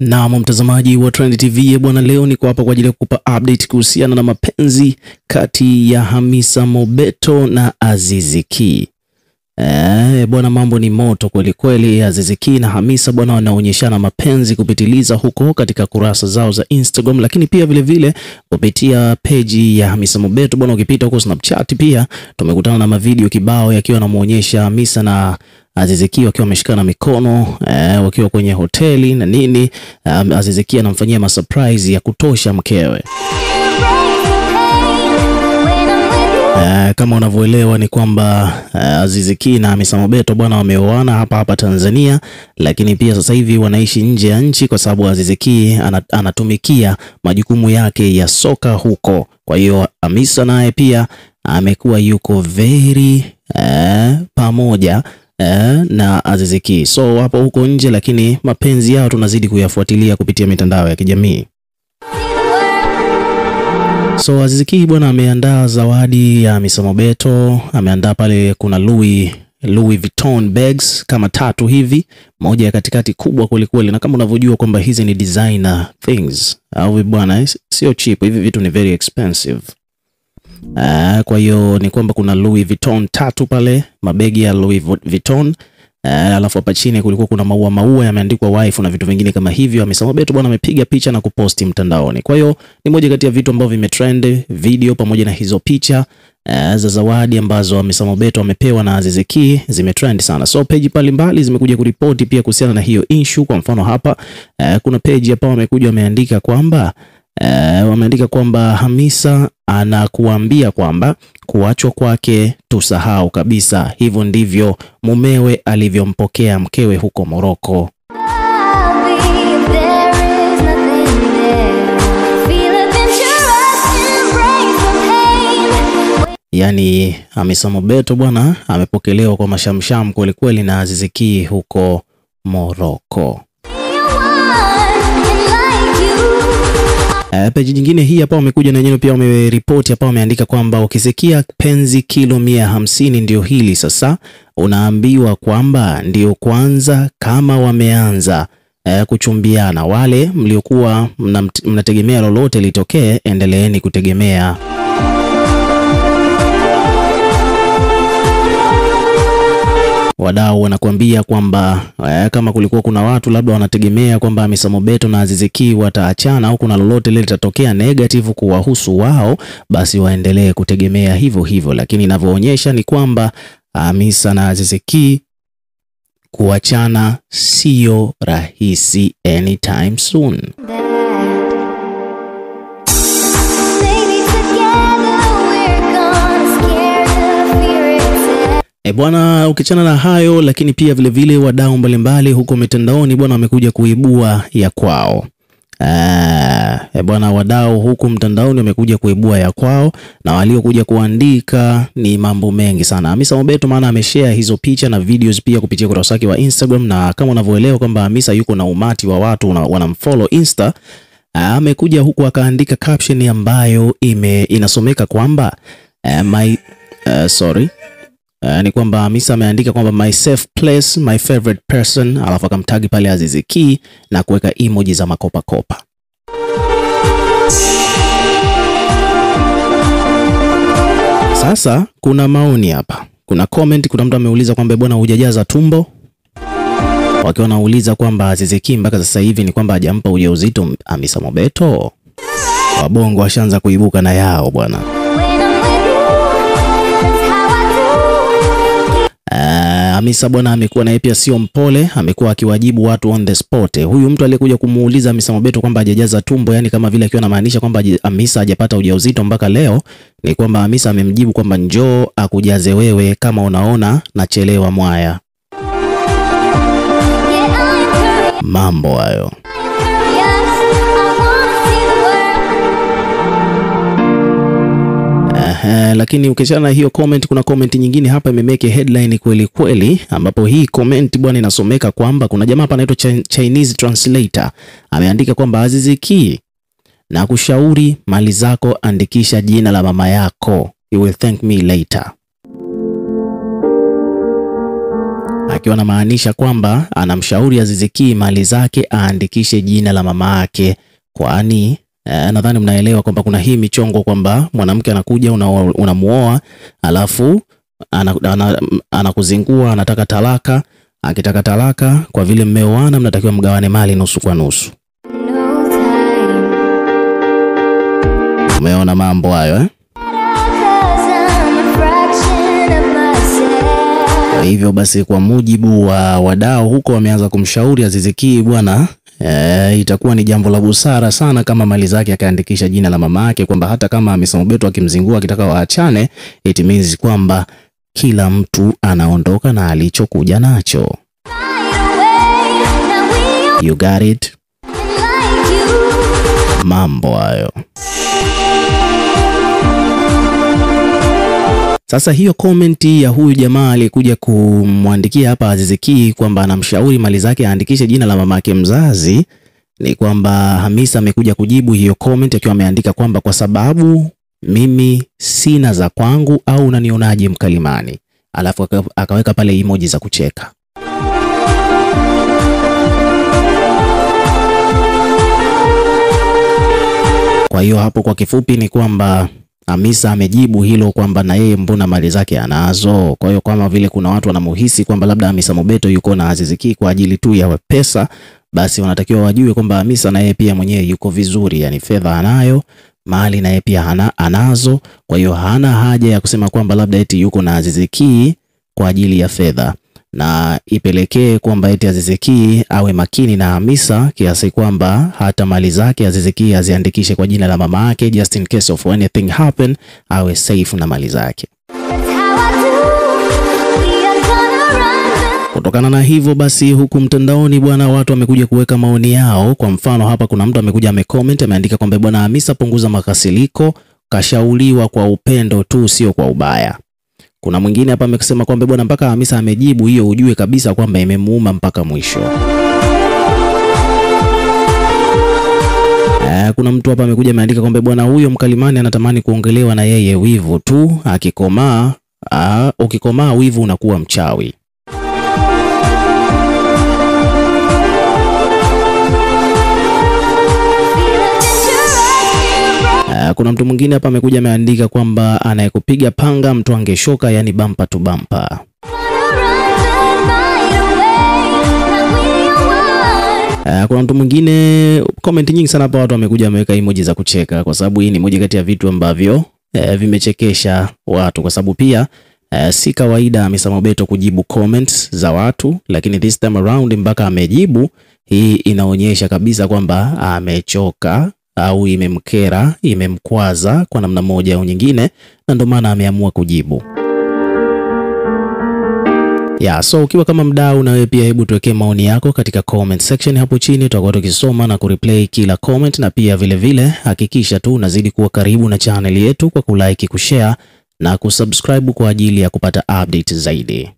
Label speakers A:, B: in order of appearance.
A: Na mtazamaji wa Trend TV bwana, leo niko hapa kwa ajili ya kukupa update kuhusiana na mapenzi kati ya Hamisa Mobeto na Azizi Ki. Bwana, mambo ni moto kweli kweli. Azizi Ki na Hamisa bwana wanaonyeshana mapenzi kupitiliza huko katika kurasa zao za Instagram, lakini pia vile vile kupitia page ya Hamisa Mobeto bwana, ukipita huko Snapchat pia tumekutana na mavideo kibao yakiwa yanamuonyesha Hamisa na Azizi Ki wakiwa wameshikana mikono wakiwa kwenye hoteli na nini. Azizi Ki anamfanyia surprise ya kutosha mkewe. Kama unavyoelewa ni kwamba Azizi Ki na Hamisa Mobeto bwana wameoana hapa Tanzania, lakini pia sasa hivi wanaishi nje ya nchi kwa sababu Azizi Ki anatumikia majukumu yake ya soka huko. Kwa hiyo Hamisa naye pia amekuwa yuko very pamoja na Azizi Ki. So wapo huko nje, lakini mapenzi yao tunazidi kuyafuatilia kupitia mitandao ya kijamii. So Azizi Ki bwana ameandaa zawadi ya Hamisa Mobeto. Ameandaa pale kuna Louis Vuitton bags kama 3 hivi, moja ya katikati kubwa kweli, na kama unavyojua kwamba hizi ni designer things au bwana sio cheap, hivi vitu ni very expensive. Kwa hiyo ni kwamba kuna Louis Vuitton 3 pale, mabegi ya Louis Vuitton. Alafu hapa chini kulikuwa kuna maua yameandikwa wife na vitu vingine kama hivyo. Hamisa Mobeto bwana amepiga picha na kuposti mtandaoni. Kwa hiyo ni moja kati ya vitu ambavyo vimetrend, video pamoja na hizo picha za zawadi ambazo Hamisa Mobeto amepewa na Azizi Ki zimetrend sana. So page mbalimbali zimekuja kuripoti pia kuhusiana na hiyo issue. Kwa mfano hapa kuna page hapa wamekuja wameandika kwamba Hamisa anakuambia kwamba kuachwa kwake tusahau kabisa. Hivyo ndivyo mumewe alivyompokea mkewe huko Morocco. Yani Hamisa Mobeto bwana amepokelewa kwa mashamsham kweli na Azizi Ki huko Morocco. Page nyingine hii hapa wamekuja na wenyewe pia wameripoti hapa, wameandika kwamba ukisikia penzi kilo 150 ndio hili sasa, unaambiwa kwamba ndio kwanza kama wameanza kuchumbiana. Wale mliokuwa mnategemea lolote litokee, endeleeni kutegemea. Wadau wanakuambia kwamba kama kulikuwa kuna watu labda wanategemea kwamba Hamisa Mobeto na Azizi Ki wataachana au kuna lolote lile litatokea negative kuwahusu wao, basi waendelee kutegemea hivyo. Lakini inavyoonyesha ni kwamba Hamisa na Azizi Ki kuachana sio rahisi anytime soon. Bwana, ukiachana na hayo, lakini pia vile vile wadau mbalimbali huko mitandaoni bwana wamekuja kuibua ya kwao. Bwana, wadau huko mtandaoni wamekuja kuibua ya kwao, na waliokuja kuandika ni mambo mengi sana. Hamisa Mobeto maana ameshare hizo picha na videos pia kupitia ukurasa wake wa Instagram, na kama unavyoelewa kwamba Hamisa yuko na umati wa watu wanamfollow Insta. Amekuja huku akaandika caption ambayo inasomeka kwamba ni kwamba Hamisa ameandika kwamba my safe place, my favorite person, alafu akamtagi pale Azizi Ki na kuweka emoji za makopa. Sasa kuna maoni hapa, kuna comment, kuna mtu ameuliza kwamba bwana hujajaza tumbo, wakiwa wanauliza kwamba Azizi Ki mpaka sasa hivi ni kwamba hajampa ujauzito Hamisa Mobeto. Wabongo washaanza kuibuka na yao bwana. Hamisa bwana amekuwa naye pia sio mpole, amekuwa akiwajibu watu on the spot. Huyu mtu aliyekuja kumuuliza Hamisa Mobeto kwamba hajajaza tumbo, yani kama vile akiwa anamaanisha kwamba Hamisa hajapata ujauzito mpaka leo, ni kwamba Hamisa amemjibu kwamba njoo akujaze wewe kama unaona nachelewa mwaya. Mambo hayo. Lakini ukiachana na hiyo comment, kuna comment nyingine hapa imemeke headline kweli, ambapo hii comment bwana inasomeka kwamba kuna jamaa hapa anaitwa Chinese translator ameandika kwamba Azizi Ki na kushauri mali zako andikisha jina la mama yako, you will thank me later. akiwa anamaanisha kwamba anamshauri Aziz Ki mali zake aandikishe jina la mama yake, kwani nadhani mnaelewa kwamba kuna hii michongo kwamba mwanamke anakuja unamuoa alafu anakuzingua, anataka talaka. Akitaka talaka, kwa vile mmeoana mnatakiwa mgawane mali nusu kwa nusu. Umeona mambo hayo eh? Hivyo basi kwa mujibu wa wadau huko wameanza kumshauri Aziz Ki bwana, itakuwa ni jambo la busara sana kama mali zake akaandikisha jina la mama yake, kwamba hata kama Hamisa Mobeto akimzingua akitaka waachane, it means kwamba kila mtu anaondoka na alichokuja nacho. You got it? Mambo hayo. Sasa hiyo komenti ya huyu jamaa alikuja kumwandikia hapa Aziz Ki kwamba anamshauri mali zake aandikishe jina la mamake mzazi, ni kwamba Hamisa amekuja kujibu hiyo comment akiwa ameandika kwamba kwa sababu mimi sina za kwangu au unanionaje mkalimani, alafu akaweka pale emoji za kucheka. Kwa hiyo hapo kwa kifupi ni kwamba Hamisa amejibu hilo kwamba na yeye mbona mali zake anazo. Kwa hiyo kama vile kuna watu wanamuhisi kwamba labda Hamisa Mobeto yuko na Aziz Ki kwa ajili tu ya pesa, basi wanatakiwa wajue kwamba Hamisa na yeye pia mwenyewe yuko vizuri, yani fedha anayo, mali na yeye pia anazo. Kwa hiyo hana haja ya kusema kwamba labda eti yuko na Aziz Ki kwa ajili ya fedha, na ipelekee kwamba eti Aziz Ki awe makini na Hamisa kiasi kwamba hata mali zake Aziz Ki aziandikishe kwa jina la mama yake, just in case of anything happen awe safe na mali zake. Kutokana na hivyo basi, huku mtandaoni bwana, watu wamekuja kuweka maoni yao. Kwa mfano hapa kuna mtu amekuja amecomment, ameandika kwamba bwana Hamisa, punguza makasiliko, kashauriwa kwa upendo tu, sio kwa ubaya. Kuna mwingine hapa amesema kwamba bwana, mpaka Hamisa amejibu hiyo ujue kabisa kwamba imemuuma mpaka mwisho. Kuna mtu hapa amekuja ameandika kwamba bwana, huyo mkalimani anatamani kuongelewa na yeye, wivu tu, akikomaa ukikomaa wivu unakuwa mchawi. Kuna mtu mwingine hapa amekuja ameandika kwamba anayekupiga panga mtu angeshoka, yani bumper to bumper. Kuna mtu mwingine, comment nyingi sana hapa, watu wamekuja wameweka emoji za kucheka, kwa sababu hii ni moja kati ya vitu ambavyo vimechekesha watu, kwa sababu pia si kawaida Hamisa Mobeto kujibu comments za watu, lakini this time around mpaka amejibu. Hii inaonyesha kabisa kwamba amechoka au imemkera, imemkwaza kwa namna moja au nyingine, na ndio maana ameamua kujibu. So ukiwa kama mdau na wewe pia, hebu tuwekee maoni yako katika comment section hapo chini, tutakuwa tukisoma na kureplay kila comment, na pia vile vile hakikisha tu unazidi kuwa karibu na channel yetu kwa kulike, kushare na kusubscribe kwa ajili ya kupata update zaidi.